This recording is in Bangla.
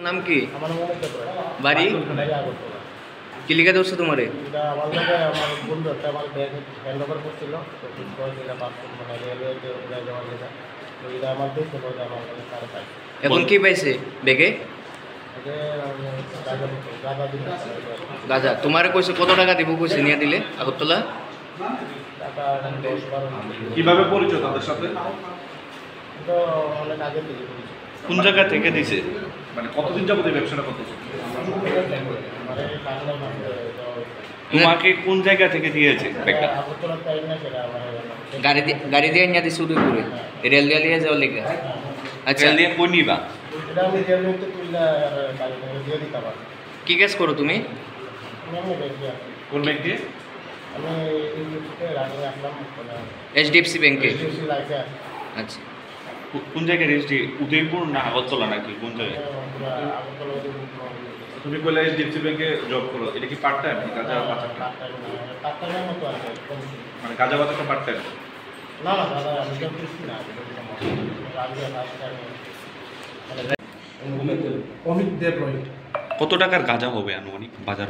নাম কি? আমার নাম অমিত রায়। বাড়ি আগরতলা। কি লিখে ধরছো তোমারে? এটা আমার লোকে আমার বন্ধু একটা আমার ব্যাগ হ্যান্ড ওভার করছিল, তো ঠিক করে দিলাম পাসপোর্ট মানে রেলওয়েতে ওরা যাওয়ার লেখা, তো এটা আমার দেখতে বলতে আমার কাছে পাইছে। এখন কি পাইছে ব্যাগে? এটা গাঁদা দিন গাঁজা। তোমারে কইছে কত টাকা দিব, কইছে নিয়ে দিলে আগরতলা? টাকা 10-12 কিভাবে পরিচয় তাদের সাথে? তো অনেক আগে থেকে বলছি। কোন জায়গা থেকে দিছে? মানে কতদিন যাবত এই ব্যবসাটা করতেছে? মানে বাংলা মাসে তোমাকে কোন জায়গা থেকে দিয়েছে ব্যাগটা? আগরতলা টাইম না সেটা আমার গাড়ি দিয়ে নিয়ে দিছে উদয়পুরে, রেল দিয়ে নিয়ে যাওয়ার লেগে। আচ্ছা, রেল দিয়ে কই নিবা? এটা আমি রেলওয়েতে তুললে গাড়ি দিয়ে দিতে পারি। কি কাজ করো তুমি? আমি এমনি ব্যাংকে আছি। কোন ব্যাংকে? আমি ইউনিভার্সিটিতে রানিং আসলাম, মানে এইচডিএফসি ব্যাংকে। HDFC লাইফে আছি। আচ্ছা, কোন জায়গায় রেজিস্ট্রি? উদয়পুর না আগরতলা নাকি কোন জায়গায়? আগরতলা তুমি কইলে এইচডিএফসি ব্যাংকে জব করো, এটা কি পার্ট টাইম? গাঁজা বাজারটা টাকার মতো আছে। মানে গাঁজা বাজারটা পার্ট টাইম? না না দাদা, আমি জব করছি না, অমিত দেব রয়। কত টাকার গাঁজা হবে আনুমানিক বাজার?